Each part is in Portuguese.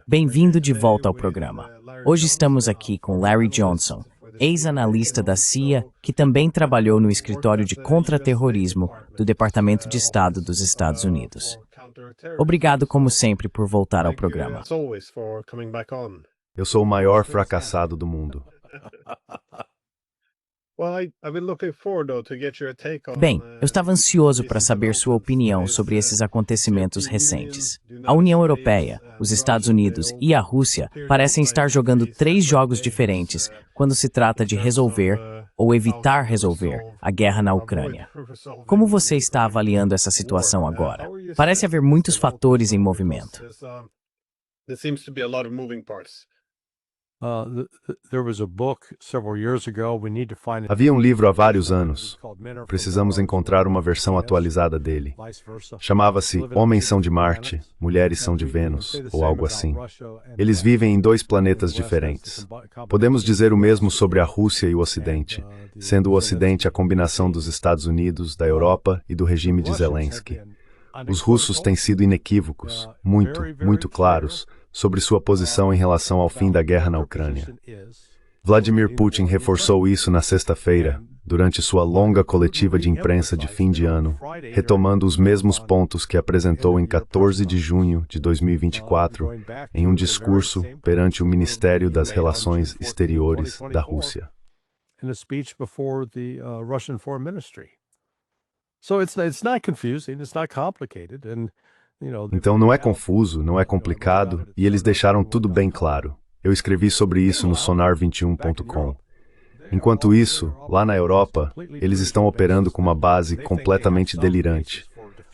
Bem-vindo de volta ao programa. Hoje estamos aqui com Larry Johnson, ex-analista da CIA, que também trabalhou no escritório de contra-terrorismo do Departamento de Estado dos Estados Unidos. Obrigado, como sempre, por voltar ao programa. Eu sou o maior fracassado do mundo. Bem, eu estava ansioso para saber sua opinião sobre esses acontecimentos recentes. A União Europeia, os Estados Unidos e a Rússia parecem estar jogando três jogos diferentes quando se trata de resolver ou evitar resolver a guerra na Ucrânia. Como você está avaliando essa situação agora? Parece haver muitos fatores em movimento. Havia um livro há vários anos. Precisamos encontrar uma versão atualizada dele. Chamava-se Homens são de Marte, Mulheres são de Vênus, ou algo assim. Eles vivem em dois planetas diferentes. Podemos dizer o mesmo sobre a Rússia e o Ocidente, sendo o Ocidente a combinação dos Estados Unidos, da Europa e do regime de Zelensky. Os russos têm sido inequívocos, muito claros, sobre sua posição em relação ao fim da guerra na Ucrânia. Vladimir Putin reforçou isso na sexta-feira, durante sua longa coletiva de imprensa de fim de ano, retomando os mesmos pontos que apresentou em 14 de junho de 2024, em um discurso perante o Ministério das Relações Exteriores da Rússia. Então não é confuso, não é complicado, e eles deixaram tudo bem claro. Eu escrevi sobre isso no Sonar21.com. Enquanto isso, lá na Europa, eles estão operando com uma base completamente delirante.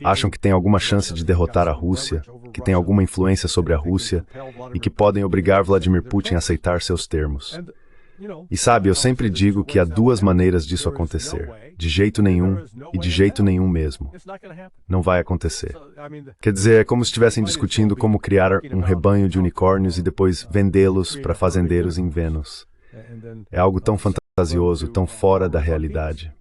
Acham que tem alguma chance de derrotar a Rússia, que tem alguma influência sobre a Rússia, e que podem obrigar Vladimir Putin a aceitar seus termos. E sabe, eu sempre digo que há duas maneiras disso acontecer. De jeito nenhum e de jeito nenhum mesmo. Não vai acontecer. Quer dizer, é como se estivessem discutindo como criar um rebanho de unicórnios e depois vendê-los para fazendeiros em Vênus. É algo tão fantasioso, tão fora da realidade.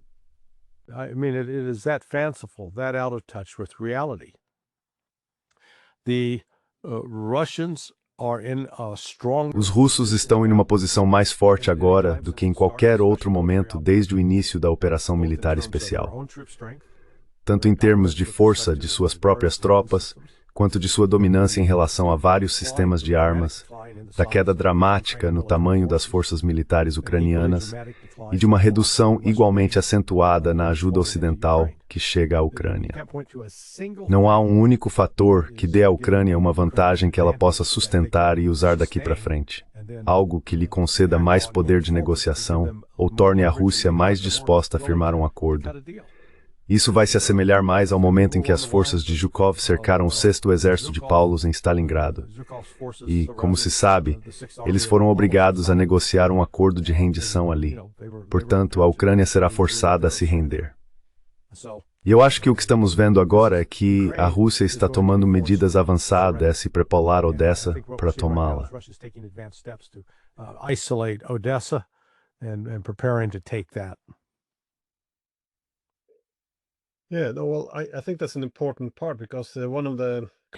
Os russos estão em uma posição mais forte agora do que em qualquer outro momento desde o início da operação militar especial. Tanto em termos de força de suas próprias tropas, quanto de sua dominância em relação a vários sistemas de armas, da queda dramática no tamanho das forças militares ucranianas e de uma redução igualmente acentuada na ajuda ocidental que chega à Ucrânia. Não há um único fator que dê à Ucrânia uma vantagem que ela possa sustentar e usar daqui para frente. Algo que lhe conceda mais poder de negociação ou torne a Rússia mais disposta a firmar um acordo. Isso vai se assemelhar mais ao momento em que as forças de Zhukov cercaram o 6º Exército de Paulos em Stalingrado. E, como se sabe, eles foram obrigados a negociar um acordo de rendição ali. Portanto, a Ucrânia será forçada a se render. E eu acho que o que estamos vendo agora é que a Rússia está tomando medidas avançadas e preparar Odessa para tomá-la.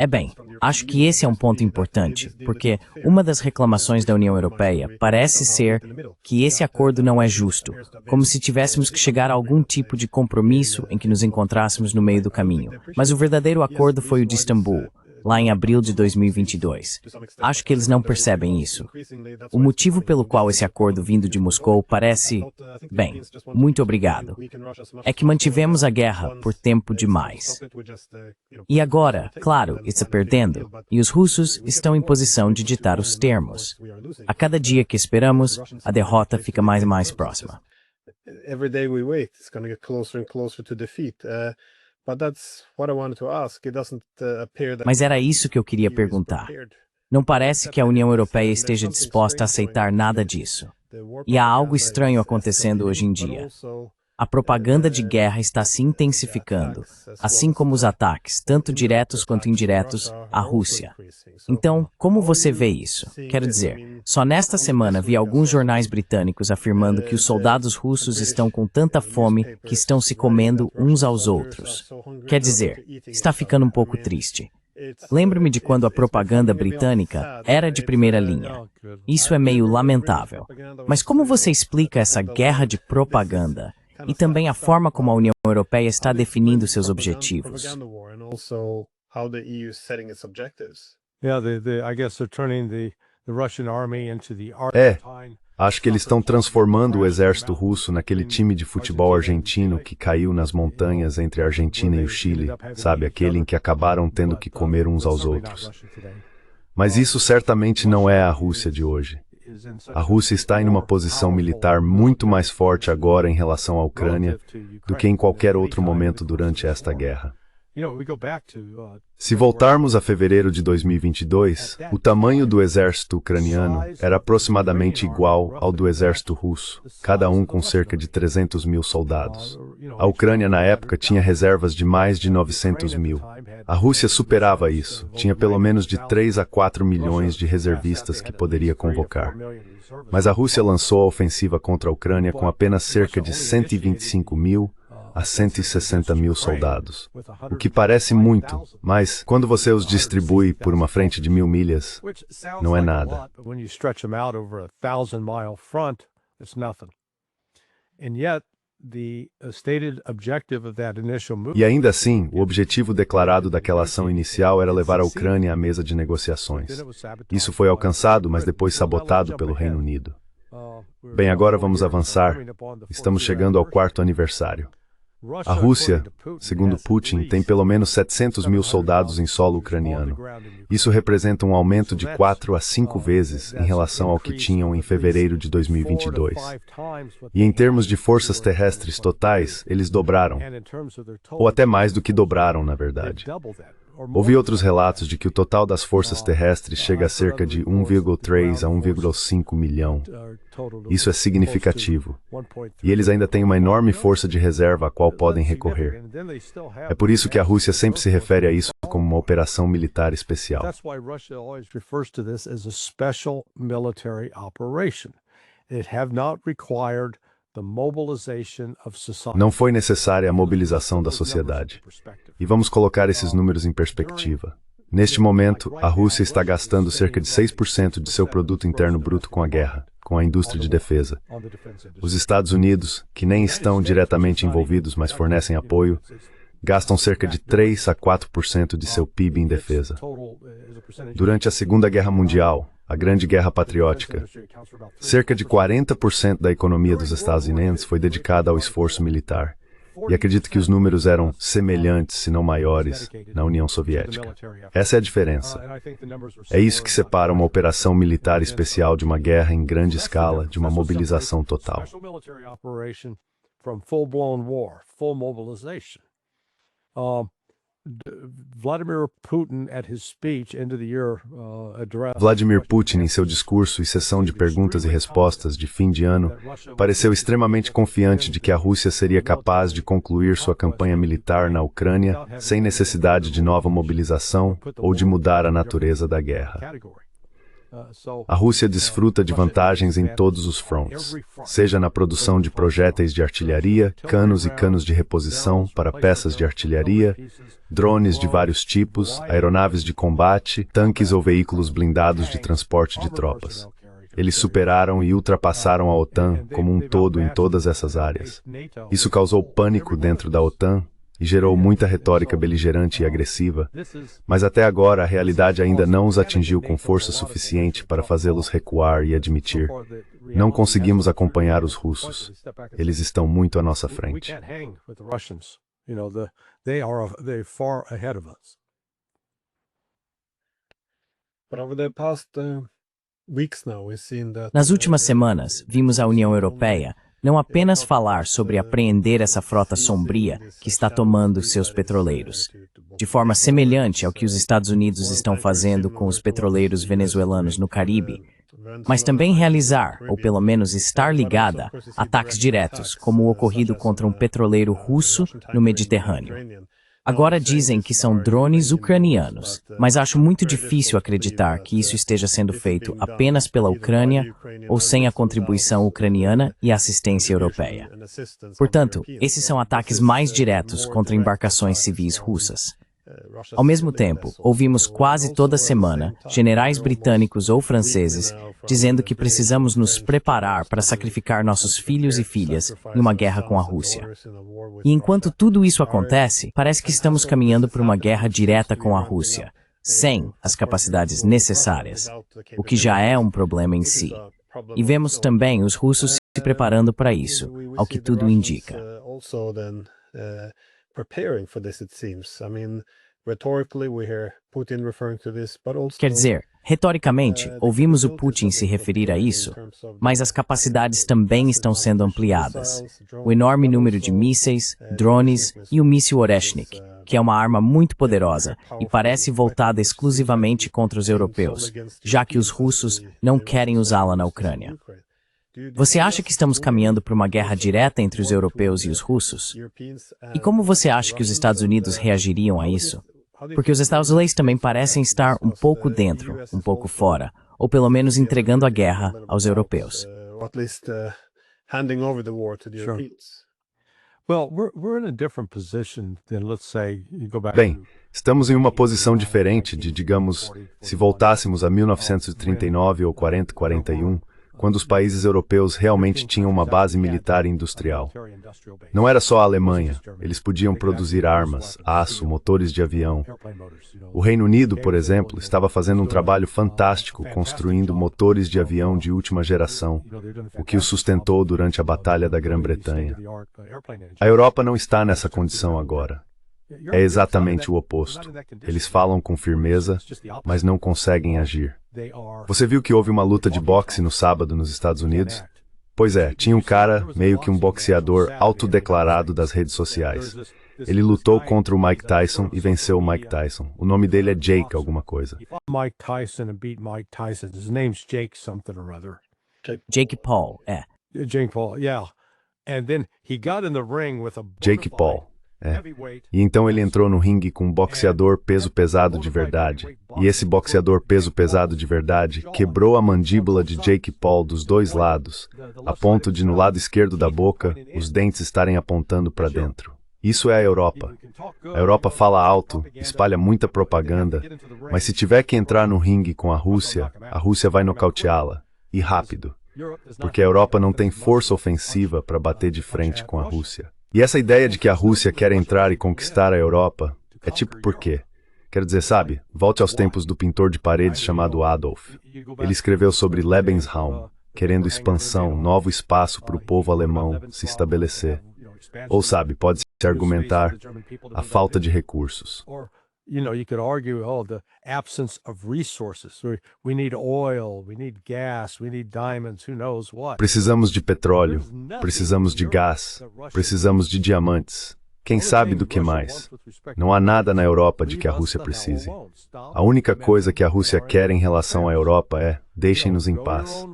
Bem, acho que esse é um ponto importante, porque uma das reclamações da União Europeia parece ser que esse acordo não é justo, como se tivéssemos que chegar a algum tipo de compromisso em que nos encontrássemos no meio do caminho. Mas o verdadeiro acordo foi o de Istambul, lá em abril de 2022. Acho que eles não percebem isso. O motivo pelo qual esse acordo vindo de Moscou parece, bem, muito obrigado, é que mantivemos a guerra por tempo demais. E agora, claro, está perdendo, e os russos estão em posição de ditar os termos. A cada dia que esperamos, a derrota fica mais e mais próxima. Mas era isso que eu queria perguntar. Não parece que a União Europeia esteja disposta a aceitar nada disso. E há algo estranho acontecendo hoje em dia. A propaganda de guerra está se intensificando, assim como os ataques, tanto diretos quanto indiretos, à Rússia. Então, como você vê isso? Quero dizer, só nesta semana vi alguns jornais britânicos afirmando que os soldados russos estão com tanta fome que estão se comendo uns aos outros. Quer dizer, está ficando um pouco triste. Lembro-me de quando a propaganda britânica era de primeira linha. Isso é meio lamentável. Mas como você explica essa guerra de propaganda e também a forma como a União Europeia está definindo seus objetivos? É, acho que eles estão transformando o exército russo naquele time de futebol argentino que caiu nas montanhas entre a Argentina e o Chile, sabe, aquele em que acabaram tendo que comer uns aos outros. Mas isso certamente não é a Rússia de hoje. A Rússia está em uma posição militar muito mais forte agora em relação à Ucrânia do que em qualquer outro momento durante esta guerra. Se voltarmos a fevereiro de 2022, o tamanho do exército ucraniano era aproximadamente igual ao do exército russo, cada um com cerca de 300 mil soldados. A Ucrânia, na época, tinha reservas de mais de 900 mil. A Rússia superava isso, tinha pelo menos de 3 a 4 milhões de reservistas que poderia convocar. Mas a Rússia lançou a ofensiva contra a Ucrânia com apenas cerca de 125 mil a 160 mil soldados, o que parece muito, mas quando você os distribui por uma frente de 1000 milhas, não é nada. E ainda assim, o objetivo declarado daquela ação inicial era levar a Ucrânia à mesa de negociações. Isso foi alcançado, mas depois sabotado pelo Reino Unido. Bem, agora vamos avançar. Estamos chegando ao 4º aniversário. A Rússia, segundo Putin, tem pelo menos 700 mil soldados em solo ucraniano. Isso representa um aumento de 4 a 5 vezes em relação ao que tinham em fevereiro de 2022. E em termos de forças terrestres totais, eles dobraram, ou até mais do que dobraram, na verdade. Ouvi outros relatos de que o total das forças terrestres chega a cerca de 1,3 a 1,5 milhão. Isso é significativo. E eles ainda têm uma enorme força de reserva a qual podem recorrer. É por isso que a Rússia sempre se refere a isso como uma operação militar especial. Não foi necessária a mobilização da sociedade. E vamos colocar esses números em perspectiva. Neste momento, a Rússia está gastando cerca de 6% de seu produto interno bruto com a guerra, com a indústria de defesa. Os Estados Unidos, que nem estão diretamente envolvidos, mas fornecem apoio, gastam cerca de 3 a 4% de seu PIB em defesa. Durante a Segunda Guerra Mundial, a Grande Guerra Patriótica, cerca de 40% da economia dos Estados Unidos foi dedicada ao esforço militar. E acredito que os números eram semelhantes, se não maiores, na União Soviética. Essa é a diferença. É isso que separa uma operação militar especial de uma guerra em grande escala, de uma mobilização total. Vladimir Putin, em seu discurso e sessão de perguntas e respostas de fim de ano, pareceu extremamente confiante de que a Rússia seria capaz de concluir sua campanha militar na Ucrânia sem necessidade de nova mobilização ou de mudar a natureza da guerra. A Rússia desfruta de vantagens em todos os fronts, seja na produção de projéteis de artilharia, canos e canos de reposição para peças de artilharia, drones de vários tipos, aeronaves de combate, tanques ou veículos blindados de transporte de tropas. Eles superaram e ultrapassaram a OTAN como um todo em todas essas áreas. Isso causou pânico dentro da OTAN e gerou muita retórica beligerante e agressiva, mas até agora a realidade ainda não os atingiu com força suficiente para fazê-los recuar e admitir: não conseguimos acompanhar os russos. Eles estão muito à nossa frente. Nas últimas semanas, vimos a União Europeia não apenas falar sobre apreender essa frota sombria que está tomando seus petroleiros, de forma semelhante ao que os Estados Unidos estão fazendo com os petroleiros venezuelanos no Caribe, mas também realizar, ou pelo menos estar ligada, ataques diretos, como o ocorrido contra um petroleiro russo no Mediterrâneo. Agora dizem que são drones ucranianos, mas acho muito difícil acreditar que isso esteja sendo feito apenas pela Ucrânia ou sem a contribuição ucraniana e assistência europeia. Portanto, esses são ataques mais diretos contra embarcações civis russas. Ao mesmo tempo, ouvimos quase toda semana generais britânicos ou franceses dizendo que precisamos nos preparar para sacrificar nossos filhos e filhas em uma guerra com a Rússia. E enquanto tudo isso acontece, parece que estamos caminhando para uma guerra direta com a Rússia, sem as capacidades necessárias, o que já é um problema em si. E vemos também os russos se preparando para isso, ao que tudo indica. Quer dizer, retoricamente, ouvimos o Putin se referir a isso, mas as capacidades também estão sendo ampliadas. O enorme número de mísseis, drones e o míssil Oreshnik, que é uma arma muito poderosa e parece voltada exclusivamente contra os europeus, já que os russos não querem usá-la na Ucrânia. Você acha que estamos caminhando para uma guerra direta entre os europeus e os russos? E como você acha que os Estados Unidos reagiriam a isso? Porque os Estados Unidos também parecem estar um pouco dentro, um pouco fora, ou pelo menos entregando a guerra aos europeus. Bem, estamos em uma posição diferente de, digamos, se voltássemos a 1939 ou 40-41, quando os países europeus realmente tinham uma base militar e industrial. Não era só a Alemanha, eles podiam produzir armas, aço, motores de avião. O Reino Unido, por exemplo, estava fazendo um trabalho fantástico construindo motores de avião de última geração, o que o sustentou durante a Batalha da Grã-Bretanha. A Europa não está nessa condição agora. É exatamente o oposto. Eles falam com firmeza, mas não conseguem agir. Você viu que houve uma luta de boxe no sábado nos Estados Unidos? Pois é, tinha um cara, meio que um boxeador autodeclarado das redes sociais. Ele lutou contra o Mike Tyson e venceu o Mike Tyson. O nome dele é Jake alguma coisa. Mike Tyson and beat Mike Tyson. His name's Jake something or other. Jake Paul, Jake Paul, yeah. And then he got in the ring with a Jake Paul. E então ele entrou no ringue com um boxeador peso pesado de verdade. E esse boxeador peso pesado de verdade quebrou a mandíbula de Jake Paul dos dois lados, a ponto de no lado esquerdo da boca, os dentes estarem apontando para dentro. Isso é a Europa. A Europa fala alto, espalha muita propaganda, mas se tiver que entrar no ringue com a Rússia vai nocauteá-la. E rápido. Porque a Europa não tem força ofensiva para bater de frente com a Rússia. E essa ideia de que a Rússia quer entrar e conquistar a Europa é tipo por quê? Quero dizer, sabe, volte aos tempos do pintor de paredes chamado Adolf. Ele escreveu sobre Lebensraum, querendo expansão, novo espaço para o povo alemão se estabelecer. Ou sabe, pode-se argumentar a falta de recursos. You could argue, the absence of resources. We need oil, we need gas, we need diamonds, who knows what. Precisamos de petróleo, precisamos de gás, precisamos de diamantes. Quem sabe do que mais? Não há nada na Europa de que a Rússia precise. A única coisa que a Rússia quer em relação à Europa é: deixem-nos em paz.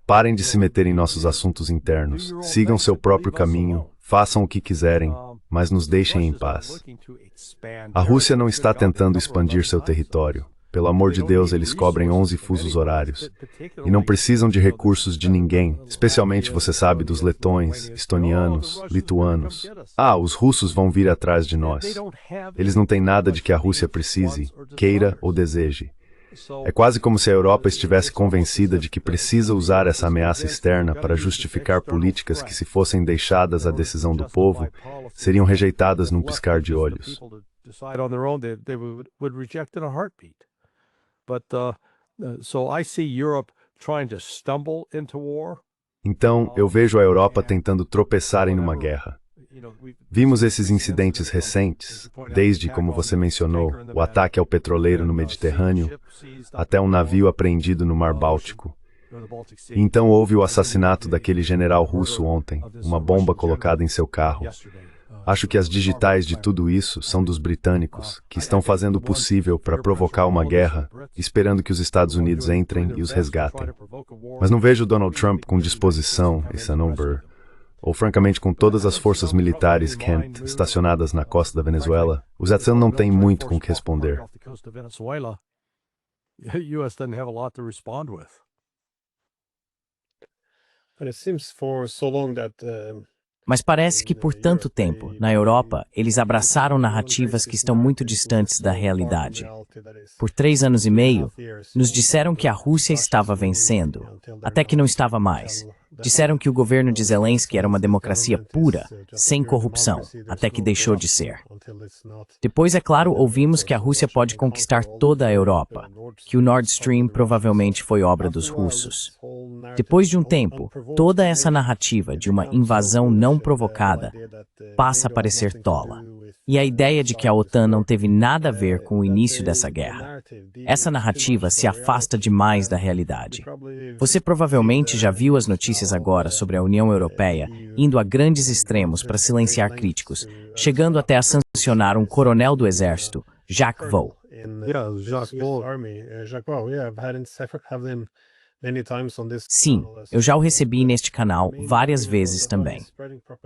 Parem de se meter em nossos assuntos internos, sigam seu próprio caminho, façam o que quiserem, mas nos deixem em paz. A Rússia não está tentando expandir seu território. Pelo amor de Deus, eles cobrem 11 fusos horários. E não precisam de recursos de ninguém, especialmente, você sabe, dos letões, estonianos, lituanos. Os russos vão vir atrás de nós. Eles não têm nada de que a Rússia precise, queira ou deseje. É quase como se a Europa estivesse convencida de que precisa usar essa ameaça externa para justificar políticas que, se fossem deixadas à decisão do povo, seriam rejeitadas num piscar de olhos. Então, eu vejo a Europa tentando tropeçar em uma guerra. Vimos esses incidentes recentes, desde, como você mencionou, o ataque ao petroleiro no Mediterrâneo, até um navio apreendido no Mar Báltico. E então houve o assassinato daquele general russo ontem, uma bomba colocada em seu carro. Acho que as digitais de tudo isso são dos britânicos, que estão fazendo o possível para provocar uma guerra, esperando que os Estados Unidos entrem e os resgatem. Mas não vejo Donald Trump com disposição, esse number, ou francamente com todas as forças militares Kent estacionadas na costa da Venezuela, o Zetsan não tem muito com o que responder. Mas parece que por tanto tempo, na Europa, eles abraçaram narrativas que estão muito distantes da realidade. Por 3 anos e meio, nos disseram que a Rússia estava vencendo, até que não estava mais. Disseram que o governo de Zelensky era uma democracia pura, sem corrupção, até que deixou de ser. Depois, é claro, ouvimos que a Rússia pode conquistar toda a Europa, que o Nord Stream provavelmente foi obra dos russos. Depois de um tempo, toda essa narrativa de uma invasão não provocada passa a parecer tola. E a ideia de que a OTAN não teve nada a ver com o início dessa guerra. Essa narrativa se afasta demais da realidade. Você provavelmente já viu as notícias agora sobre a União Europeia indo a grandes extremos para silenciar críticos, chegando até a sancionar um coronel do exército, Jacques Vaux. Sim, eu já o recebi neste canal várias vezes também.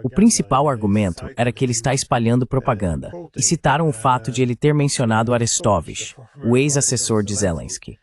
O principal argumento era que ele está espalhando propaganda, e citaram o fato de ele ter mencionado Arestovich, o ex-assessor de Zelensky.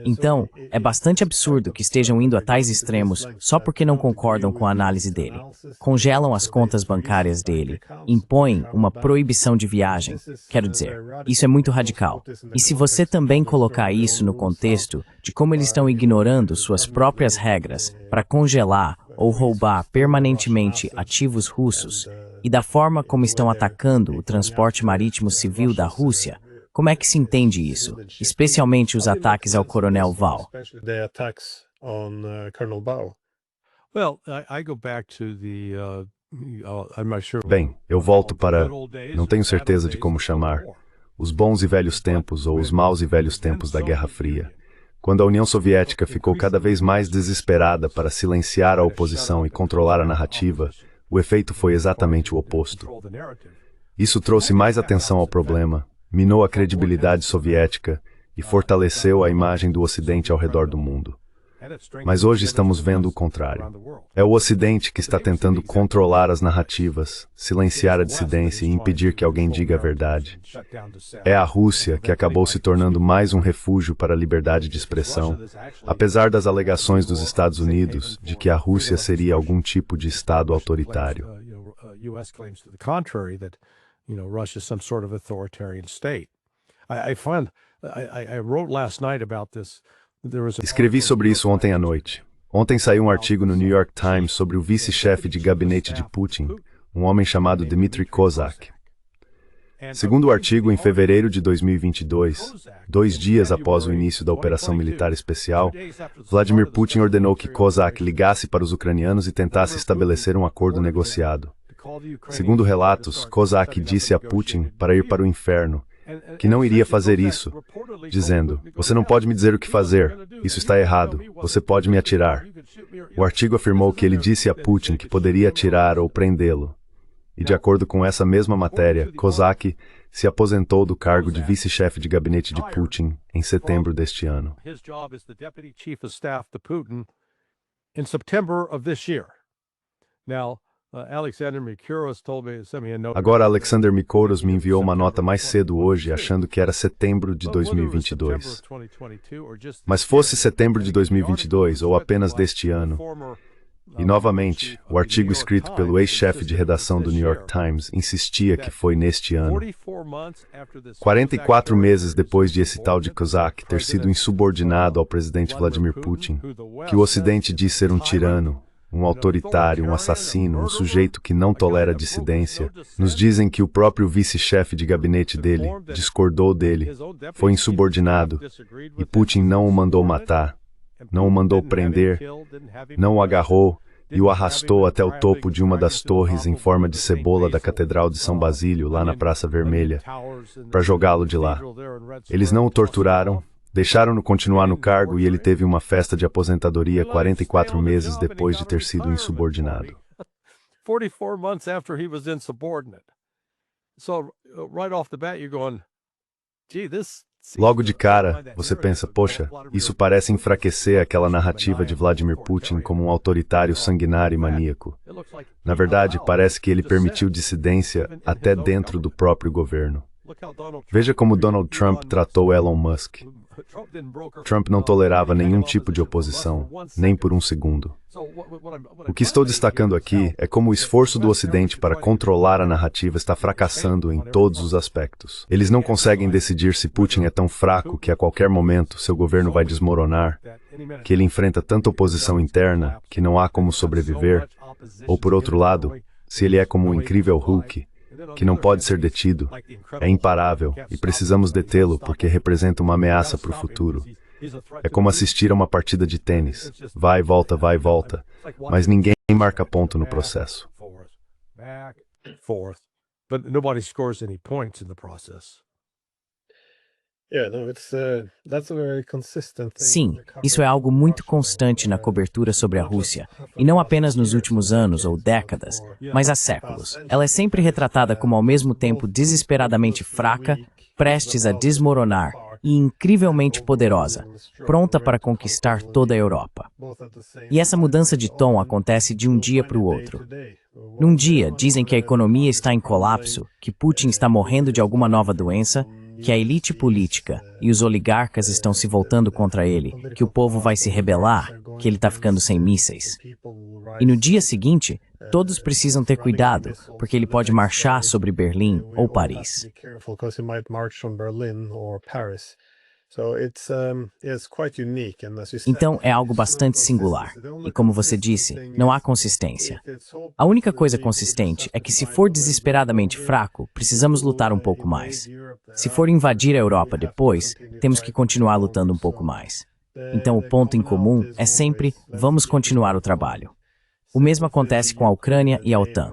Então, é bastante absurdo que estejam indo a tais extremos só porque não concordam com a análise dele. Congelam as contas bancárias dele, impõem uma proibição de viagem. Quero dizer, isso é muito radical. E se você também colocar isso no contexto de como eles estão ignorando suas próprias regras para congelar ou roubar permanentemente ativos russos, e da forma como estão atacando o transporte marítimo civil da Rússia, como é que se entende isso, especialmente os ataques ao Coronel Vaux? Bem, eu volto para, não tenho certeza de como chamar, os bons e velhos tempos ou os maus e velhos tempos da Guerra Fria, quando a União Soviética ficou cada vez mais desesperada para silenciar a oposição e controlar a narrativa, o efeito foi exatamente o oposto. Isso trouxe mais atenção ao problema, minou a credibilidade soviética e fortaleceu a imagem do Ocidente ao redor do mundo. Mas hoje estamos vendo o contrário. É o Ocidente que está tentando controlar as narrativas, silenciar a dissidência e impedir que alguém diga a verdade. É a Rússia que acabou se tornando mais um refúgio para a liberdade de expressão, apesar das alegações dos Estados Unidos de que a Rússia seria algum tipo de Estado autoritário. Russia is some sort of authoritarian state. I wrote last night about this. Escrevi sobre isso ontem à noite. Ontem saiu um artigo no New York Times sobre o vice-chefe de gabinete de Putin, um homem chamado Dmitry Kozak. Segundo o artigo, em fevereiro de 2022, 2 dias após o início da operação militar especial, Vladimir Putin ordenou que Kozak ligasse para os ucranianos e tentasse estabelecer um acordo negociado. Segundo relatos, Kozak disse a Putin para ir para o inferno, que não iria fazer isso, dizendo, "Você não pode me dizer o que fazer, isso está errado, você pode me atirar." O artigo afirmou que ele disse a Putin que poderia atirar ou prendê-lo. E de acordo com essa mesma matéria, Kozak se aposentou do cargo de vice-chefe de gabinete de Putin em setembro deste ano. Agora, Alexander Mikouros me enviou uma nota mais cedo hoje, achando que era setembro de 2022. Mas fosse setembro de 2022 ou apenas deste ano. E, novamente, o artigo escrito pelo ex-chefe de redação do New York Times insistia que foi neste ano. 44 meses depois de esse tal de Kozak ter sido insubordinado ao presidente Vladimir Putin, que o Ocidente diz ser um tirano, um autoritário, um assassino, um sujeito que não tolera dissidência, nos dizem que o próprio vice-chefe de gabinete dele discordou dele, foi insubordinado, e Putin não o mandou matar, não o mandou prender, não o agarrou e o arrastou até o topo de uma das torres em forma de cebola da Catedral de São Basílio, lá na Praça Vermelha, para jogá-lo de lá. Eles não o torturaram, deixaram-no continuar no cargo e ele teve uma festa de aposentadoria 44 meses depois de ter sido insubordinado. 44 months after he was insubordinate. So right off the bat you're going, gee, this. Logo de cara, você pensa, poxa, isso parece enfraquecer aquela narrativa de Vladimir Putin como um autoritário sanguinário e maníaco. Na verdade, parece que ele permitiu dissidência até dentro do próprio governo. Veja como Donald Trump tratou Elon Musk. Trump não tolerava nenhum tipo de oposição, nem por um segundo. O que estou destacando aqui é como o esforço do Ocidente para controlar a narrativa está fracassando em todos os aspectos. Eles não conseguem decidir se Putin é tão fraco que a qualquer momento seu governo vai desmoronar, que ele enfrenta tanta oposição interna que não há como sobreviver, ou por outro lado, se ele é como o incrível Hulk, que não pode ser detido, é imparável e precisamos detê-lo porque representa uma ameaça para o futuro. É como assistir a uma partida de tênis. Vai e volta, mas ninguém marca ponto no processo. But nobody scores any points in the process. Sim, isso é algo muito constante na cobertura sobre a Rússia, e não apenas nos últimos anos ou décadas, mas há séculos. Ela é sempre retratada como ao mesmo tempo desesperadamente fraca, prestes a desmoronar, e incrivelmente poderosa, pronta para conquistar toda a Europa. E essa mudança de tom acontece de um dia para o outro. Num dia, dizem que a economia está em colapso, que Putin está morrendo de alguma nova doença, que a elite política e os oligarcas estão se voltando contra ele, que o povo vai se rebelar, que ele está ficando sem mísseis. E no dia seguinte, todos precisam ter cuidado, porque ele pode marchar sobre Berlim ou Paris. Então é algo bastante singular. E como você disse, não há consistência. A única coisa consistente é que se for desesperadamente fraco, precisamos lutar um pouco mais. Se for invadir a Europa depois, temos que continuar lutando um pouco mais. Então o ponto em comum é sempre, vamos continuar o trabalho. O mesmo acontece com a Ucrânia e a OTAN.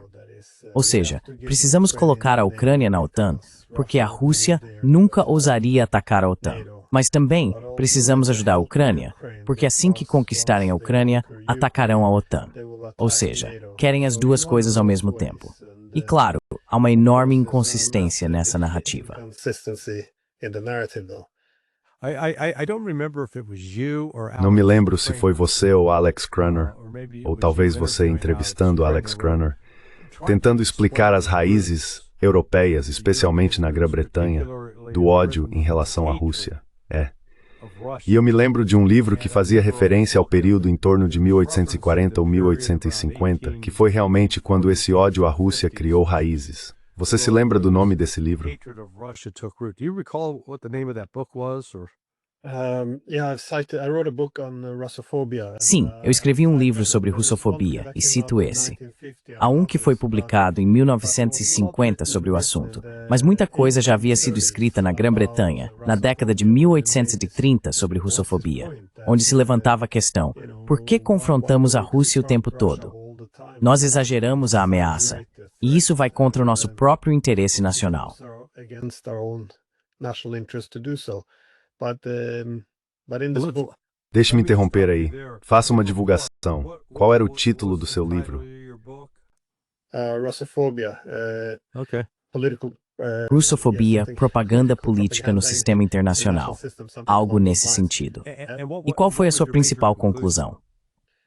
Ou seja, precisamos colocar a Ucrânia na OTAN, porque a Rússia nunca ousaria atacar a OTAN. Mas também precisamos ajudar a Ucrânia, porque assim que conquistarem a Ucrânia, atacarão a OTAN. Ou seja, querem as duas coisas ao mesmo tempo. E claro, há uma enorme inconsistência nessa narrativa. Não me lembro se foi você ou Alex Cranor, ou talvez você entrevistando Alex Cranor, tentando explicar as raízes europeias, especialmente na Grã-Bretanha, do ódio em relação à Rússia. E eu me lembro de um livro que fazia referência ao período em torno de 1840 ou 1850, que foi realmente quando esse ódio à Rússia criou raízes. Você se lembra do nome desse livro? Sim, eu escrevi um livro sobre russofobia, e cito esse. Há um que foi publicado em 1950 sobre o assunto, mas muita coisa já havia sido escrita na Grã-Bretanha, na década de 1830 sobre russofobia, onde se levantava a questão, por que confrontamos a Rússia o tempo todo? Nós exageramos a ameaça, e isso vai contra o nosso próprio interesse nacional. Deixe-me interromper aí. Faça uma divulgação. Qual era o título do seu livro? Russofobia, propaganda política no sistema internacional. Algo nesse sentido. E qual foi a sua principal conclusão?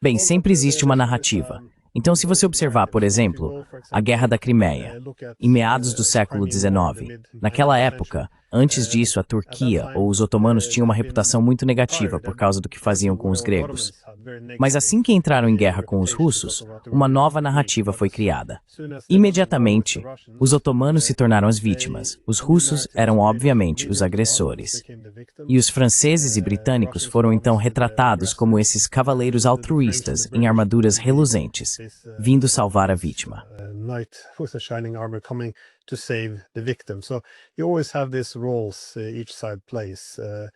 Bem, sempre existe uma narrativa. Então, se você observar, por exemplo, a Guerra da Crimeia, em meados do século XIX, naquela época, antes disso, a Turquia ou os otomanos tinham uma reputação muito negativa por causa do que faziam com os gregos. Mas assim que entraram em guerra com os russos, uma nova narrativa foi criada. Imediatamente, os otomanos se tornaram as vítimas. Os russos eram, obviamente, os agressores. E os franceses e britânicos foram então retratados como esses cavaleiros altruístas em armaduras reluzentes, vindo salvar a vítima.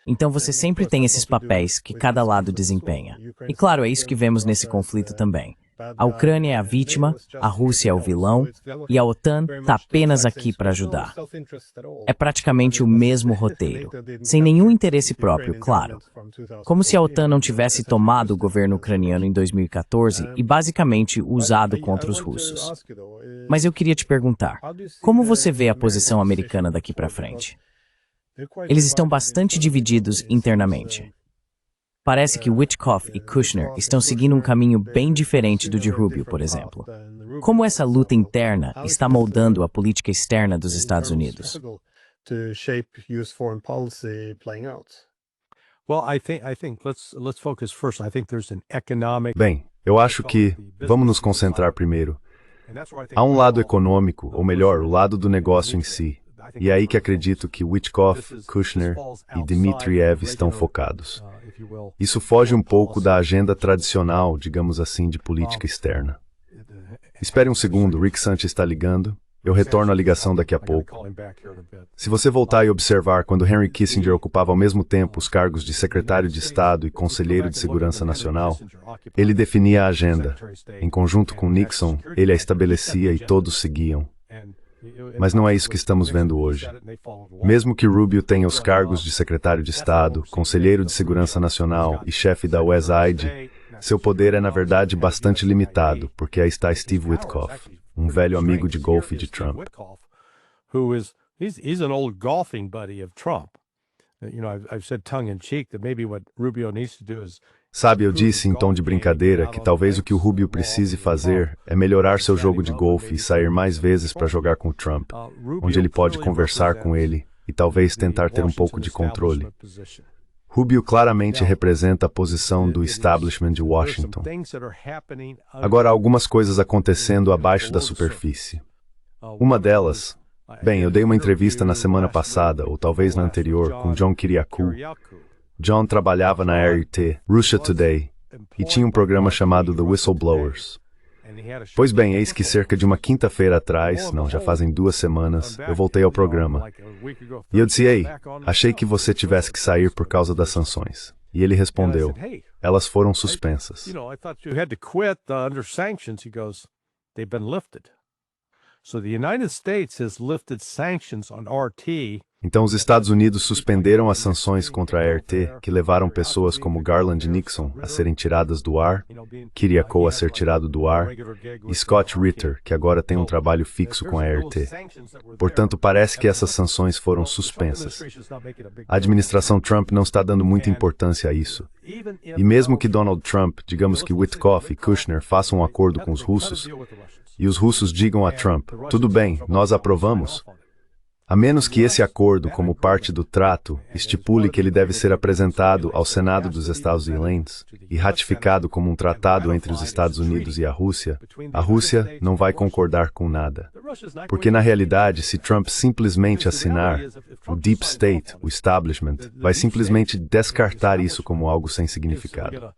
Então você sempre tem esses papéis que cada lado desempenha. E claro, é isso que vemos nesse conflito também. A Ucrânia é a vítima, a Rússia é o vilão, e a OTAN está apenas aqui para ajudar. É praticamente o mesmo roteiro, sem nenhum interesse próprio, claro. Como se a OTAN não tivesse tomado o governo ucraniano em 2014 e basicamente usado contra os russos. Mas eu queria te perguntar, como você vê a posição americana daqui para frente? Eles estão bastante divididos internamente. Parece que Witkoff e Kushner estão seguindo um caminho bem diferente do de Rubio, por exemplo. Como essa luta interna está moldando a política externa dos Estados Unidos? Well, I think let's focus first. I think there's an economic. Bem, eu acho que vamos nos concentrar primeiro. Há um lado econômico, ou melhor, o lado do negócio em si. E é aí que acredito que Witkoff, Kushner e Dmitriev estão focados. Isso foge um pouco da agenda tradicional, digamos assim, de política externa. Espere um segundo, Rick Sanchez está ligando. Eu retorno a ligação daqui a pouco. Se você voltar e observar quando Henry Kissinger ocupava ao mesmo tempo os cargos de secretário de Estado e conselheiro de Segurança Nacional, ele definia a agenda. Em conjunto com Nixon, ele a estabelecia e todos seguiam. Mas não é isso que estamos vendo hoje. Mesmo que Rubio tenha os cargos de secretário de Estado, conselheiro de Segurança Nacional e chefe da USAID, seu poder é na verdade bastante limitado, porque aí está Steve Witkoff, um velho amigo de golfe de Trump. He's an old golfing buddy of Trump. I've said tongue in cheek that maybe what Rubio needs to do is. Sabe, eu disse em tom de brincadeira que talvez o que o Rubio precise fazer é melhorar seu jogo de golfe e sair mais vezes para jogar com o Trump, onde ele pode conversar com ele e talvez tentar ter um pouco de controle. Rubio claramente representa a posição do establishment de Washington. Agora, há algumas coisas acontecendo abaixo da superfície. Uma delas, bem, eu dei uma entrevista na semana passada, ou talvez na anterior, com John Kiriakou. John trabalhava na RT, Russia Today, e tinha um programa chamado The Whistleblowers. Pois bem, eis que cerca de uma quinta-feira atrás, não, já fazem 2 semanas, eu voltei ao programa. E eu disse, ei, achei que você tivesse que sair por causa das sanções. E ele respondeu, elas foram suspensas. So the United States has lifted sanctions on RT. Então os Estados Unidos suspenderam as sanções contra a RT, que levaram pessoas como Garland Nixon a serem tiradas do ar, Kiriakou a ser tirado do ar, e Scott Ritter, que agora tem um trabalho fixo com a RT. Portanto, parece que essas sanções foram suspensas. A administração Trump não está dando muita importância a isso. E mesmo que Donald Trump, digamos que Witkoff e Kushner façam um acordo com os russos, e os russos digam a Trump, tudo bem, nós aprovamos, a menos que esse acordo, como parte do trato, estipule que ele deve ser apresentado ao Senado dos Estados Unidos e ratificado como um tratado entre os Estados Unidos e a Rússia não vai concordar com nada. Porque, na realidade, se Trump simplesmente assinar, o Deep State, o establishment, vai simplesmente descartar isso como algo sem significado.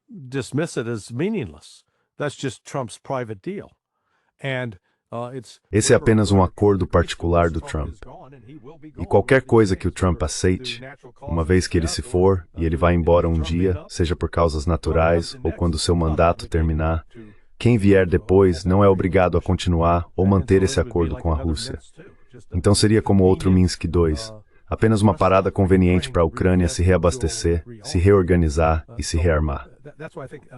Dismiss it as meaningless. That's just Trump's private deal. Esse é apenas um acordo particular do Trump. E qualquer coisa que o Trump aceite, uma vez que ele se for, e ele vai embora um dia, seja por causas naturais ou quando seu mandato terminar, quem vier depois não é obrigado a continuar ou manter esse acordo com a Rússia. Então seria como outro Minsk II, apenas uma parada conveniente para a Ucrânia se reabastecer, se reorganizar e se rearmar.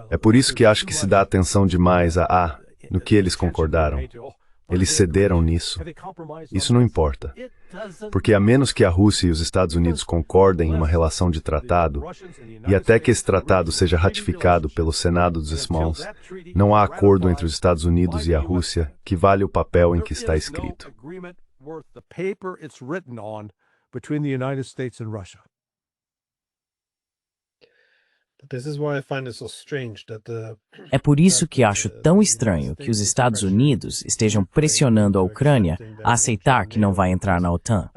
É por isso que acho que se dá atenção demais no que eles concordaram. Eles cederam nisso. Isso não importa. Porque a menos que a Rússia e os Estados Unidos concordem em uma relação de tratado, e até que esse tratado seja ratificado pelo Senado dos Smalls, não há acordo entre os Estados Unidos e a Rússia que vale o papel em que está escrito. É por isso que acho tão estranho que os Estados Unidos estejam pressionando a Ucrânia a aceitar que não vai entrar na OTAN.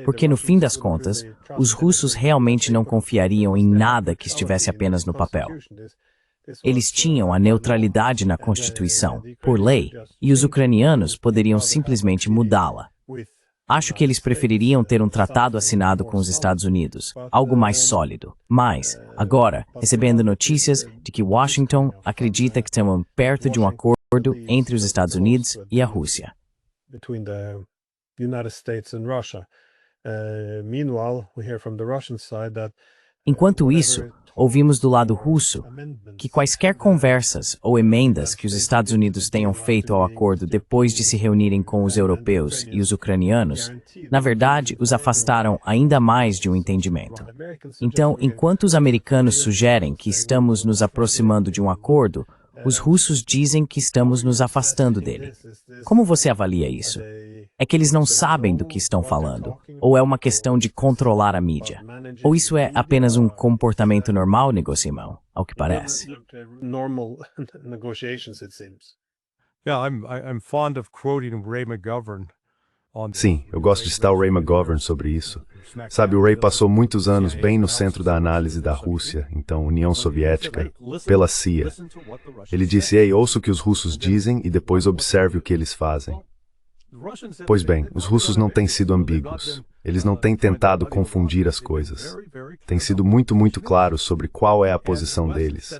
Porque, no fim das contas, os russos realmente não confiariam em nada que estivesse apenas no papel. Eles tinham a neutralidade na Constituição, por lei, e os ucranianos poderiam simplesmente mudá-la. Acho que eles prefeririam ter um tratado assinado com os Estados Unidos, algo mais sólido. Mas, agora, recebendo notícias de que Washington acredita que estamos perto de um acordo entre os Estados Unidos e a Rússia. Enquanto isso, ouvimos do lado russo que quaisquer conversas ou emendas que os Estados Unidos tenham feito ao acordo depois de se reunirem com os europeus e os ucranianos, na verdade, os afastaram ainda mais de um entendimento. Então, enquanto os americanos sugerem que estamos nos aproximando de um acordo, Os russos dizem que estamos nos afastando dele. Como você avalia isso? É que eles não sabem do que estão falando? Ou é uma questão de controlar a mídia? Ou isso é apenas um comportamento normal, negociação, ao que parece? Normal negotiations, it seems. Yeah, I'm fond of quoting Ray McGovern on this. Sim, eu gosto de citar o Ray McGovern sobre isso. Sabe, o Ray passou muitos anos bem no centro da análise da Rússia, então União Soviética, pela CIA. Ele disse, ei, ouça o que os russos dizem e depois observe o que eles fazem. Pois bem, os russos não têm sido ambíguos. Eles não têm tentado confundir as coisas. Têm sido muito claros sobre qual é a posição deles.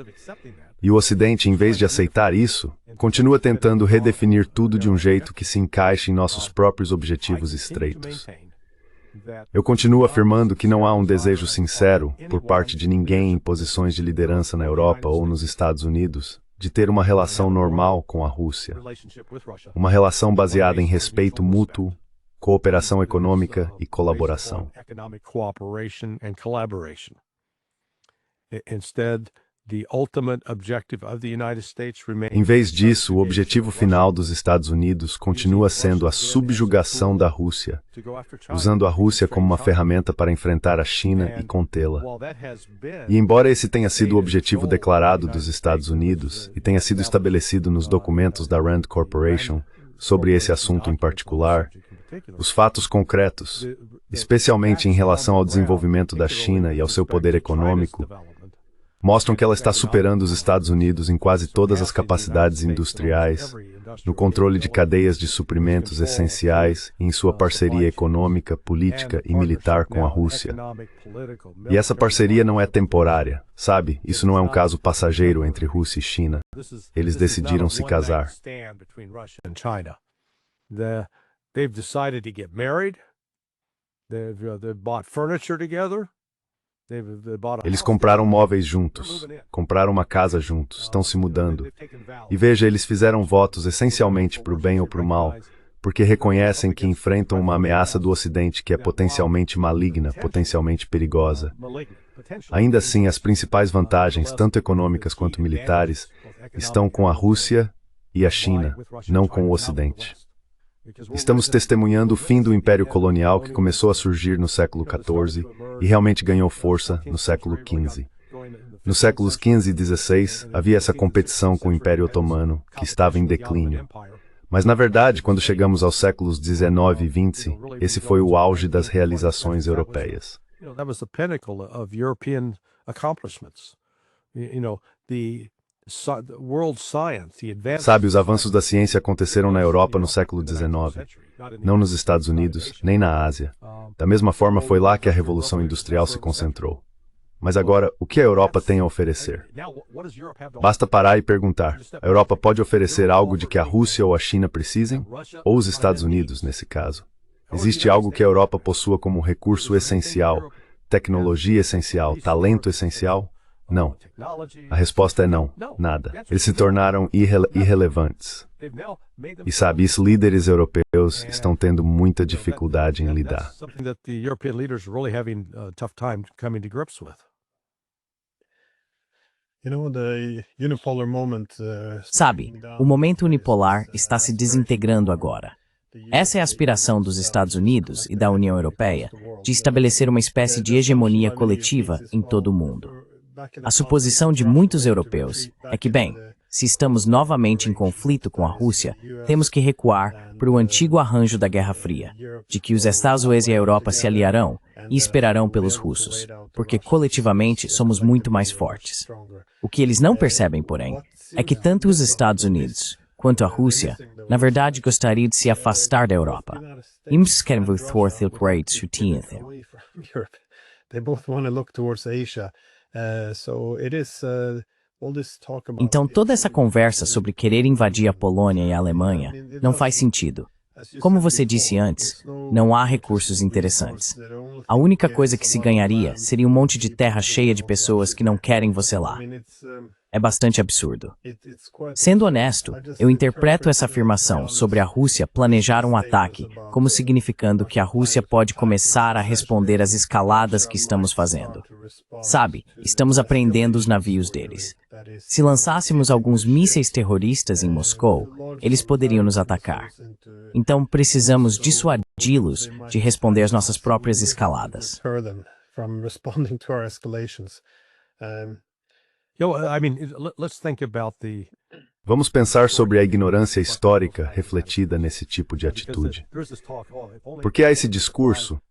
E o Ocidente, em vez de aceitar isso, continua tentando redefinir tudo de um jeito que se encaixe em nossos próprios objetivos estreitos. Eu continuo afirmando que não há um desejo sincero, por parte de ninguém em posições de liderança na Europa ou nos Estados Unidos, de ter uma relação normal com a Rússia. Uma relação baseada em respeito mútuo, cooperação econômica e colaboração. Em vez disso, o objetivo final dos Estados Unidos continua sendo a subjugação da Rússia, usando a Rússia como uma ferramenta para enfrentar a China e contê-la. E embora esse tenha sido o objetivo declarado dos Estados Unidos e tenha sido estabelecido nos documentos da Rand Corporation sobre esse assunto em particular, os fatos concretos, especialmente em relação ao desenvolvimento da China e ao seu poder econômico, mostram que ela está superando os Estados Unidos em quase todas as capacidades industriais, no controle de cadeias de suprimentos essenciais e em sua parceria econômica, política e militar com a Rússia. E essa parceria não é temporária, sabe? Isso não é um caso passageiro entre Rússia e China. Eles decidiram se casar. They've decided to get married. They've bought furniture together. Eles compraram móveis juntos, compraram uma casa juntos, estão se mudando. E veja, eles fizeram votos essencialmente para o bem ou para o mal, porque reconhecem que enfrentam uma ameaça do Ocidente que é potencialmente maligna, potencialmente perigosa. Ainda assim, as principais vantagens, tanto econômicas quanto militares, estão com a Rússia e a China, não com o Ocidente. Estamos testemunhando o fim do Império Colonial que começou a surgir no século XIV e realmente ganhou força no século XV. Nos séculos XV e XVI, havia essa competição com o Império Otomano, que estava em declínio. Mas, na verdade, quando chegamos aos séculos XIX e XX, esse foi o auge das realizações europeias. Sabe, os avanços da ciência aconteceram na Europa no século XIX, não nos Estados Unidos, nem na Ásia. Da mesma forma, foi lá que a Revolução Industrial se concentrou. Mas agora, o que a Europa tem a oferecer? Basta parar e perguntar, a Europa pode oferecer algo de que a Rússia ou a China precisem? Ou os Estados Unidos, nesse caso? Existe algo que a Europa possua como recurso essencial, tecnologia essencial, talento essencial? Não. A resposta é não, nada. Eles se tornaram irrelevantes. E sabe, os líderes europeus estão tendo muita dificuldade em lidar. Sabe, o momento unipolar está se desintegrando agora. Essa é a aspiração dos Estados Unidos e da União Europeia de estabelecer uma espécie de hegemonia coletiva em todo o mundo. A suposição de muitos europeus é que, bem, se estamos novamente em conflito com a Rússia, temos que recuar para o antigo arranjo da Guerra Fria, de que os Estados Unidos e a Europa se aliarão e esperarão pelos russos, porque coletivamente somos muito mais fortes. O que eles não percebem, porém, é que tanto os Estados Unidos quanto a Rússia, na verdade, gostariam de se afastar da Europa. Eles querem ver Então toda essa conversa sobre querer invadir a Polônia e a Alemanha não faz sentido. Como você disse antes, não há recursos interessantes. A única coisa que se ganharia seria um monte de terra cheia de pessoas que não querem você lá. é bastante absurdo. Sendo honesto, eu interpreto essa afirmação sobre a Rússia planejar um ataque como significando que a Rússia pode começar a responder às escaladas que estamos fazendo. Sabe, estamos apreendendo os navios deles. Se lançássemos alguns mísseis terroristas em Moscou, eles poderiam nos atacar. Então precisamos dissuadi-los de responder às nossas próprias escaladas. Let's think about the Vamos pensar sobre a ignorância histórica refletida nesse tipo de atitude. Porque há esse discurso,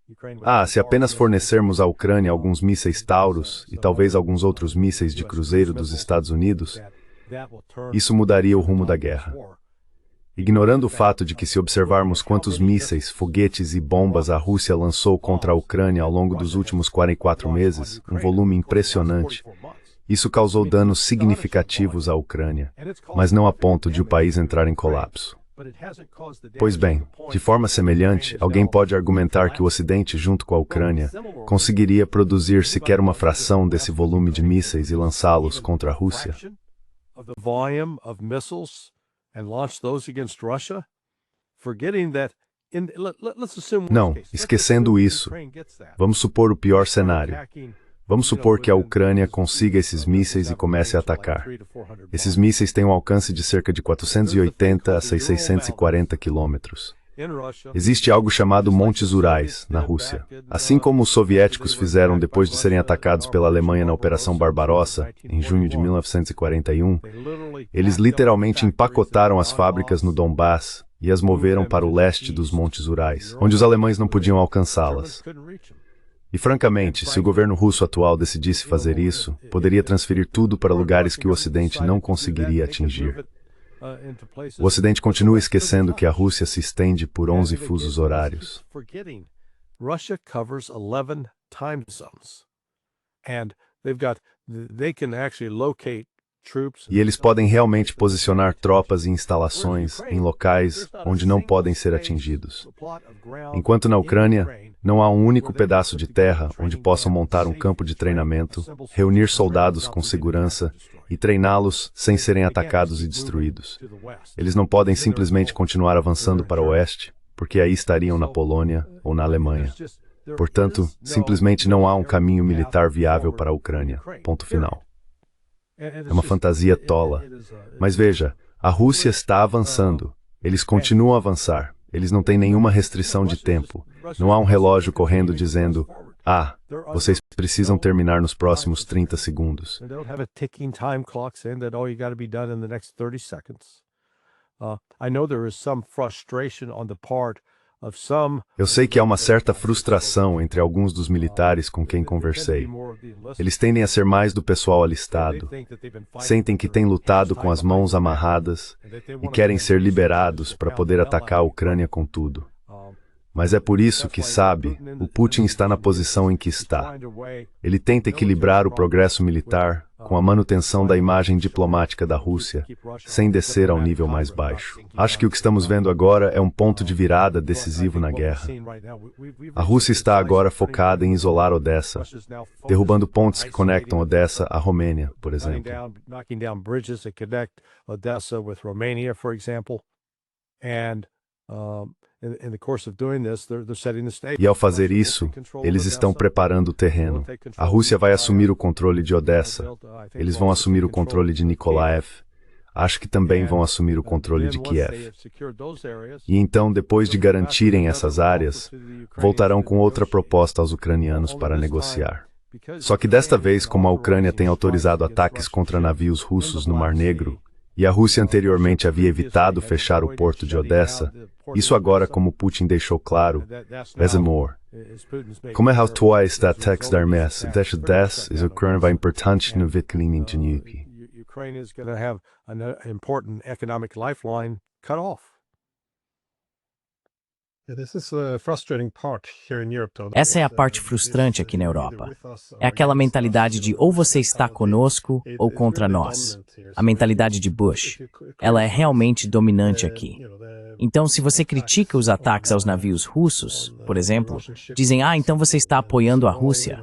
se apenas fornecermos à Ucrânia alguns mísseis Taurus e talvez alguns outros mísseis de cruzeiro dos Estados Unidos, isso mudaria o rumo da guerra. Ignorando o fato de que se observarmos quantos mísseis, foguetes e bombas a Rússia lançou contra a Ucrânia ao longo dos últimos 44 meses, um volume impressionante, isso causou danos significativos à Ucrânia, mas não a ponto de o país entrar em colapso. Pois bem, de forma semelhante, alguém pode argumentar que o Ocidente, junto com a Ucrânia, conseguiria produzir sequer uma fração desse volume de mísseis e lançá-los contra a Rússia? Não, esquecendo isso, vamos supor o pior cenário. Vamos supor que a Ucrânia consiga esses mísseis e comece a atacar. Esses mísseis têm um alcance de cerca de 480 a 640 quilômetros. Existe algo chamado Montes Urais, na Rússia. Assim como os soviéticos fizeram depois de serem atacados pela Alemanha na Operação Barbarossa, em junho de 1941, eles literalmente empacotaram as fábricas no Donbass e as moveram para o leste dos Montes Urais, onde os alemães não podiam alcançá-las. E francamente, se o governo russo atual decidisse fazer isso, poderia transferir tudo para lugares que o Ocidente não conseguiria atingir. O Ocidente continua esquecendo que a Rússia se estende por 11 fusos horários. Russia covers 11 time zones. And they can actually locate troops. E eles podem realmente posicionar tropas e instalações em locais onde não podem ser atingidos. Enquanto na Ucrânia, não há um único pedaço de terra onde possam montar um campo de treinamento, reunir soldados com segurança e treiná-los sem serem atacados e destruídos. Eles não podem simplesmente continuar avançando para o oeste, porque aí estariam na Polônia ou na Alemanha. Portanto, simplesmente não há um caminho militar viável para a Ucrânia. Ponto final. É uma fantasia tola. Mas veja, a Rússia está avançando. Eles continuam a avançar. Eles não têm nenhuma restrição de tempo. Não há um relógio correndo dizendo, vocês precisam terminar nos próximos 30 segundos. Eu sei que há uma certa frustração entre alguns dos militares com quem conversei. Eles tendem a ser mais do pessoal alistado. Sentem que têm lutado com as mãos amarradas e querem ser liberados para poder atacar a Ucrânia com tudo. Mas é por isso que, sabe, o Putin está na posição em que está. Ele tenta equilibrar o progresso militar com a manutenção da imagem diplomática da Rússia, sem descer ao nível mais baixo. Acho que o que estamos vendo agora é um ponto de virada decisivo na guerra. A Rússia está agora focada em isolar Odessa, derrubando pontes que conectam Odessa à Romênia, por exemplo. E ao fazer isso, eles estão preparando o terreno. A Rússia vai assumir o controle de Odessa. Eles vão assumir o controle de Nikolaev. Acho que também vão assumir o controle de Kiev. E então, depois de garantirem essas áreas, voltarão com outra proposta aos ucranianos para negociar. Só que desta vez, como a Ucrânia tem autorizado ataques contra navios russos no Mar Negro, e a Rússia anteriormente havia evitado fechar o porto de Odessa, isso agora, como Putin deixou claro, Vesemor. Como é twice that text darmes, deixa des, is Ucrânia vai importante no Vitlin Ingenuki. Ukraine is going to have an important economic lifeline cut off. Essa é a parte frustrante aqui na Europa. É aquela mentalidade de ou você está conosco ou contra nós. A mentalidade de Bush. Ela é realmente dominante aqui. Então, se você critica os ataques aos navios russos, por exemplo, dizem, então você está apoiando a Rússia.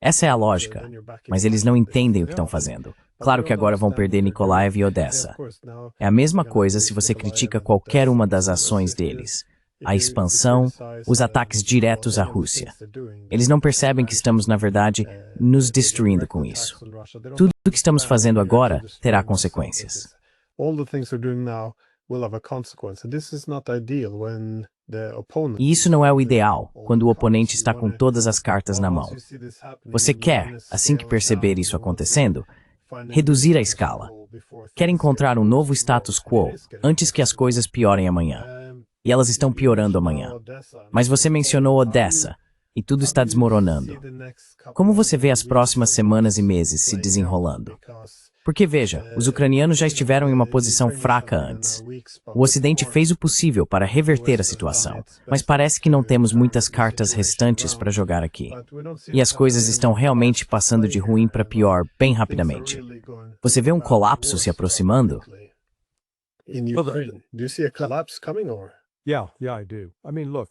Essa é a lógica, mas eles não entendem o que estão fazendo. Claro que agora vão perder Nikolaev e Odessa. É a mesma coisa se você critica qualquer uma das ações deles. A expansão, os ataques diretos à Rússia. Eles não percebem que estamos, na verdade, nos destruindo com isso. Tudo o que estamos fazendo agora terá consequências. E isso não é o ideal, quando o oponente está com todas as cartas na mão. Você quer, assim que perceber isso acontecendo, reduzir a escala. Quer encontrar um novo status quo antes que as coisas piorem amanhã. E elas estão piorando amanhã. Mas você mencionou Odessa, e tudo está desmoronando. Como você vê as próximas semanas e meses se desenrolando? Porque veja, os ucranianos já estiveram em uma posição fraca antes. O Ocidente fez o possível para reverter a situação, mas parece que não temos muitas cartas restantes para jogar aqui. E as coisas estão realmente passando de ruim para pior bem rapidamente. Você vê um colapso se aproximando? Yeah, I do. I mean, look,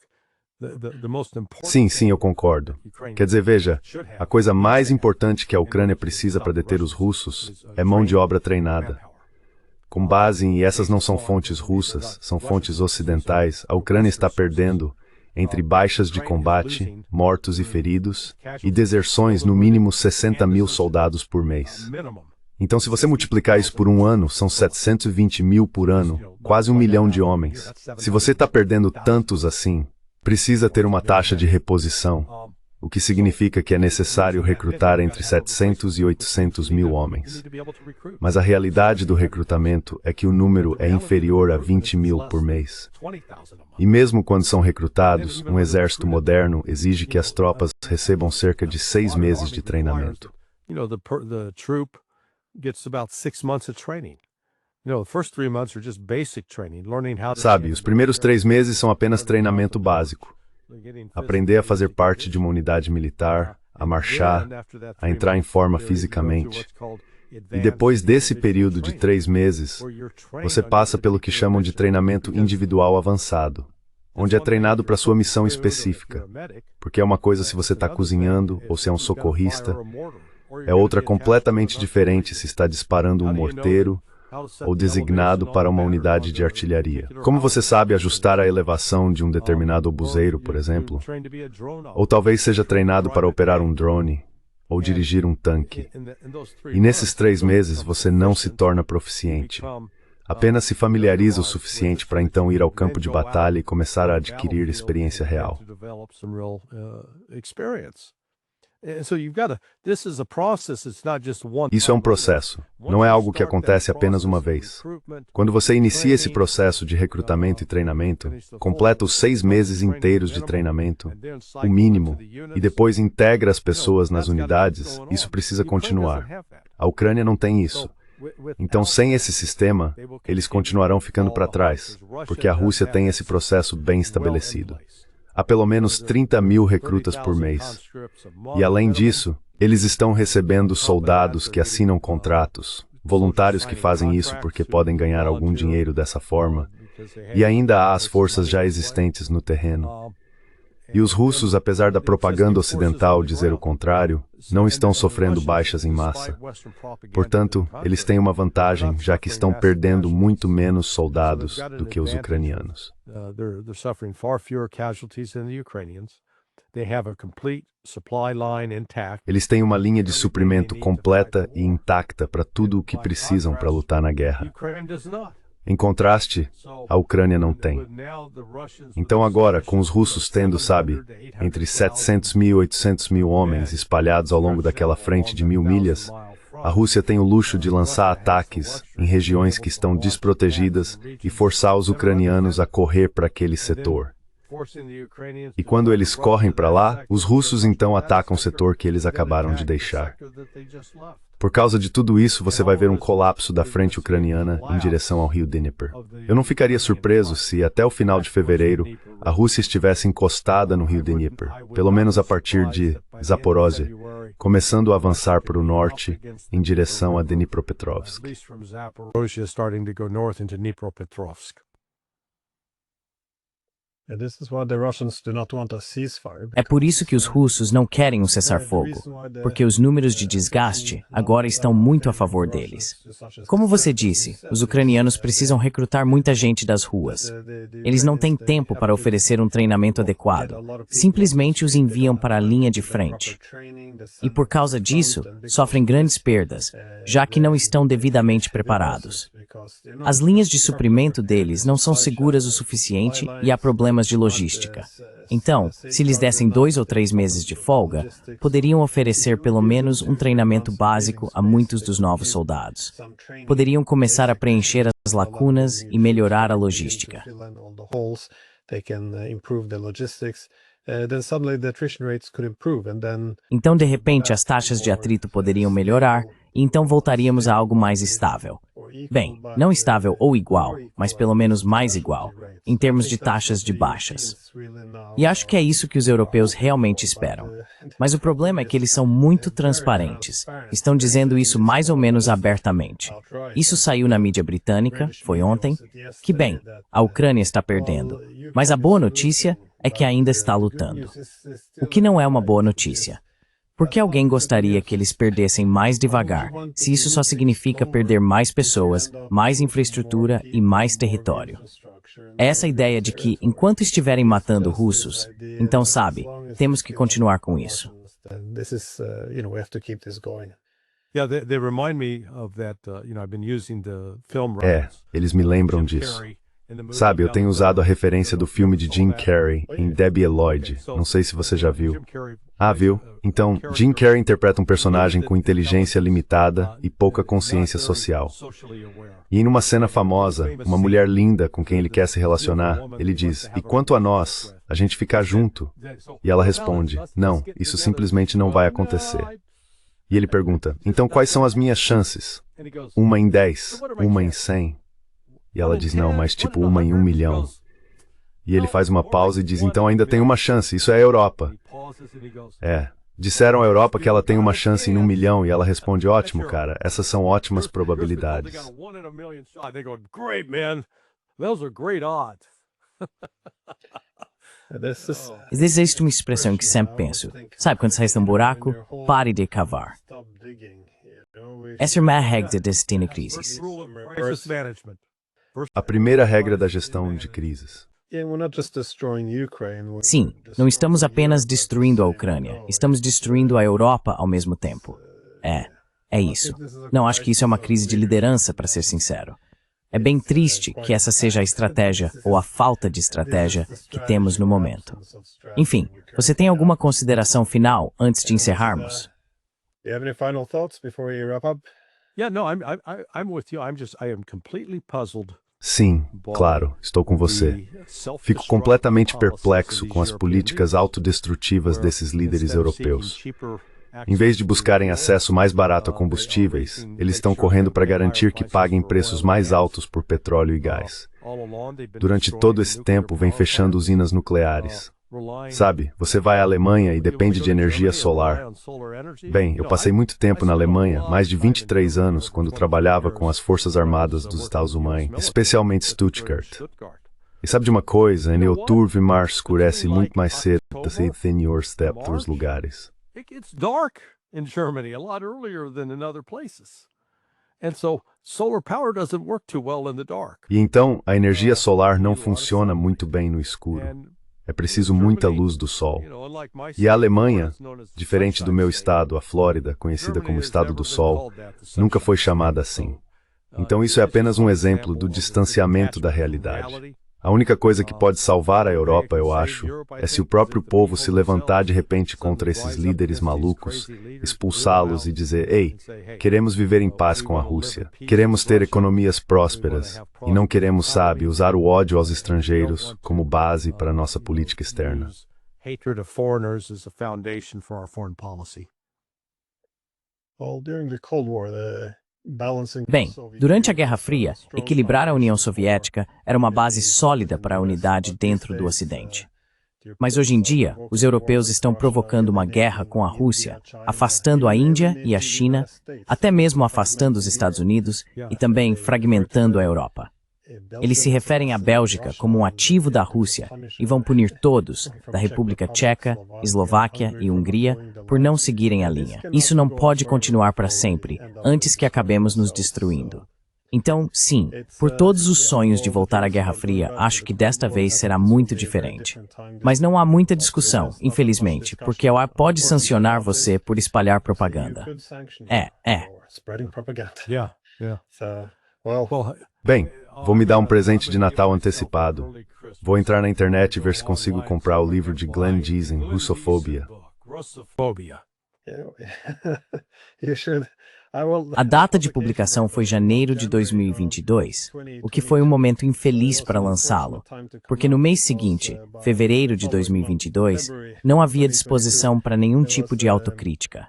the most important Sim, eu concordo. Quer dizer, veja, a coisa mais importante que a Ucrânia precisa para deter os russos é mão de obra treinada. Com base em, e essas não são fontes russas, são fontes ocidentais, a Ucrânia está perdendo, entre baixas de combate, mortos e feridos, e deserções, no mínimo 60 mil soldados por mês. Então, se você multiplicar isso por um ano, são 720 mil por ano, quase 1 milhão de homens. Se você está perdendo tantos assim, precisa ter uma taxa de reposição, o que significa que é necessário recrutar entre 700 e 800 mil homens. Mas a realidade do recrutamento é que o número é inferior a 20 mil por mês. E mesmo quando são recrutados, um exército moderno exige que as tropas recebam cerca de 6 meses de treinamento. Sabe, os primeiros 3 meses são apenas treinamento básico. Aprender a fazer parte de uma unidade militar, a marchar, a entrar em forma fisicamente. E depois desse período de 3 meses, você passa pelo que chamam de treinamento individual avançado, onde é treinado para sua missão específica. Porque é uma coisa se você está cozinhando ou se é um socorrista, é outra completamente diferente se está disparando um morteiro ou designado para uma unidade de artilharia. Como você sabe ajustar a elevação de um determinado obuseiro, por exemplo? Ou talvez seja treinado para operar um drone ou dirigir um tanque. E nesses 3 meses você não se torna proficiente. Apenas se familiariza o suficiente para então ir ao campo de batalha e começar a adquirir experiência real. Isso é um processo, não é algo que acontece apenas uma vez. Quando você inicia esse processo de recrutamento e treinamento, completa os 6 meses inteiros de treinamento, o mínimo, e depois integra as pessoas nas unidades, isso precisa continuar. A Ucrânia não tem isso. Então, sem esse sistema, eles continuarão ficando para trás, porque a Rússia tem esse processo bem estabelecido. Há pelo menos 30 mil recrutas por mês. E além disso, eles estão recebendo soldados que assinam contratos, voluntários que fazem isso porque podem ganhar algum dinheiro dessa forma, e ainda há as forças já existentes no terreno. E os russos, apesar da propaganda ocidental dizer o contrário, não estão sofrendo baixas em massa. Portanto, eles têm uma vantagem, já que estão perdendo muito menos soldados do que os ucranianos. Eles têm uma linha de suprimento completa e intacta para tudo o que precisam para lutar na guerra. Em contraste, a Ucrânia não tem. Então agora, com os russos tendo, sabe, entre 700 mil e 800 mil homens espalhados ao longo daquela frente de 1000 milhas, a Rússia tem o luxo de lançar ataques em regiões que estão desprotegidas e forçar os ucranianos a correr para aquele setor. E quando eles correm para lá, os russos então atacam o setor que eles acabaram de deixar. Por causa de tudo isso, você vai ver um colapso da frente ucraniana em direção ao rio Dnieper. Eu não ficaria surpreso se, até o final de fevereiro, a Rússia estivesse encostada no rio Dnieper, pelo menos a partir de Zaporozhye, começando a avançar para o norte em direção a Dnipropetrovsk. É por isso que os russos não querem um cessar-fogo, porque os números de desgaste agora estão muito a favor deles. Como você disse, os ucranianos precisam recrutar muita gente das ruas. Eles não têm tempo para oferecer um treinamento adequado, simplesmente os enviam para a linha de frente. E por causa disso, sofrem grandes perdas, já que não estão devidamente preparados. As linhas de suprimento deles não são seguras o suficiente e há problemas de logística. Então, se lhes dessem 2 ou 3 meses de folga, poderiam oferecer pelo menos um treinamento básico a muitos dos novos soldados. Poderiam começar a preencher as lacunas e melhorar a logística. Então, de repente, as taxas de atrito poderiam melhorar, e então voltaríamos a algo mais estável. Bem, não estável ou igual, mas pelo menos mais igual, em termos de taxas de baixas. E acho que é isso que os europeus realmente esperam. Mas o problema é que eles são muito transparentes. Estão dizendo isso mais ou menos abertamente. Isso saiu na mídia britânica, foi ontem, que bem, a Ucrânia está perdendo. Mas a boa notícia é que ainda está lutando. O que não é uma boa notícia. Por que alguém gostaria que eles perdessem mais devagar, se isso só significa perder mais pessoas, mais infraestrutura e mais território? É essa ideia de que, enquanto estiverem matando russos, então sabe, temos que continuar com isso. Eles me lembram disso. Sabe, eu tenho usado a referência do filme de Jim Carrey em Debbie Lloyd. Não sei se você já viu. Ah, viu? Então, Jim Carrey interpreta um personagem com inteligência limitada e pouca consciência social. E em uma cena famosa, uma mulher linda com quem ele quer se relacionar, ele diz, e quanto a nós, a gente ficar junto? E ela responde, não, isso simplesmente não vai acontecer. E ele pergunta, então quais são as minhas chances? 1 em 10? 1 em 100? E ela diz, não, mas tipo 1 em 1 milhão. E ele faz uma pausa e diz, então ainda tem uma chance, isso é a Europa. Disseram à Europa que ela tem uma chance em 1 milhão e ela responde, ótimo, cara, essas são ótimas probabilidades. Existe uma expressão que sempre penso. Sabe quando sai de um buraco? Pare de cavar. Essa é uma regra da gestão de crises. A primeira regra da gestão de crises. Sim, não estamos apenas destruindo a Ucrânia, estamos destruindo a Europa ao mesmo tempo. É isso. Não acho que isso é uma crise de liderança, para ser sincero. É bem triste que essa seja a estratégia, ou a falta de estratégia, que temos no momento. Enfim, você tem alguma consideração final antes de encerrarmos? Sim, claro, estou com você. Fico completamente perplexo com as políticas autodestrutivas desses líderes europeus. Em vez de buscarem acesso mais barato a combustíveis, eles estão correndo para garantir que paguem preços mais altos por petróleo e gás. Durante todo esse tempo, vem fechando usinas nucleares. Sabe, você vai à Alemanha e depende de energia solar. Bem, eu passei muito tempo na Alemanha, mais de 23 anos, quando trabalhava com as Forças Armadas dos Estados-Unidos, especialmente Stuttgart. E sabe de uma coisa, em outubro e março escurece muito mais cedo, than your step dos lugares. It's dark in Germany a lot earlier than in other places. And so solar power doesn't work too well in the dark. E então, a energia solar não funciona muito bem no escuro. É preciso muita luz do sol. E a Alemanha, diferente do meu estado, a Flórida, conhecida como Estado do Sol, nunca foi chamada assim. Então isso é apenas um exemplo do distanciamento da realidade. A única coisa que pode salvar a Europa, eu acho, é se o próprio povo se levantar de repente contra esses líderes malucos, expulsá-los e dizer, ei, queremos viver em paz com a Rússia, queremos ter economias prósperas e não queremos, sabe, usar o ódio aos estrangeiros como base para nossa política externa. Bem, durante a Guerra Fria, equilibrar a União Soviética era uma base sólida para a unidade dentro do Ocidente. Mas hoje em dia, os europeus estão provocando uma guerra com a Rússia, afastando a Índia e a China, até mesmo afastando os Estados Unidos e também fragmentando a Europa. Eles se referem à Bélgica como um ativo da Rússia e vão punir todos, da República Tcheca, Eslováquia e Hungria, por não seguirem a linha. Isso não pode continuar para sempre, antes que acabemos nos destruindo. Então, sim, por todos os sonhos de voltar à Guerra Fria, acho que desta vez será muito diferente. Mas não há muita discussão, infelizmente, porque a OA pode sancionar você por espalhar propaganda. Yeah, yeah. Well, Well, Bem, vou me dar um presente de Natal antecipado. Vou entrar na internet e ver se consigo comprar o livro de Glenn Giesen, Russofobia. Russophobia. you should. I will. A data de publicação foi janeiro de 2022, o que foi um momento infeliz para lançá-lo, porque no mês seguinte, fevereiro de 2022, não havia disposição para nenhum tipo de autocrítica.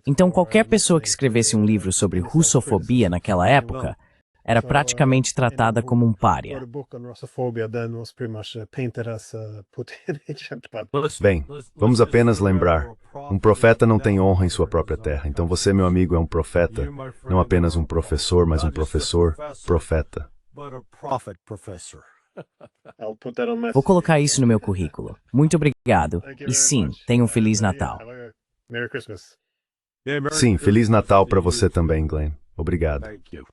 Então, qualquer pessoa que escrevesse um livro sobre russofobia naquela época era praticamente tratada como um pária. Bem, vamos apenas lembrar, um profeta não tem honra em sua própria terra. Então você, meu amigo, é um profeta, não apenas um professor, mas um professor, profeta. But a prophet professor. I'll put that on my. Vou colocar isso no meu currículo. Muito obrigado e sim, tenha um Feliz Natal. Merry Christmas. Yeah, Merry Sim, Christmas Feliz Natal to para you você too. também, Glenn. Obrigado. Thank you.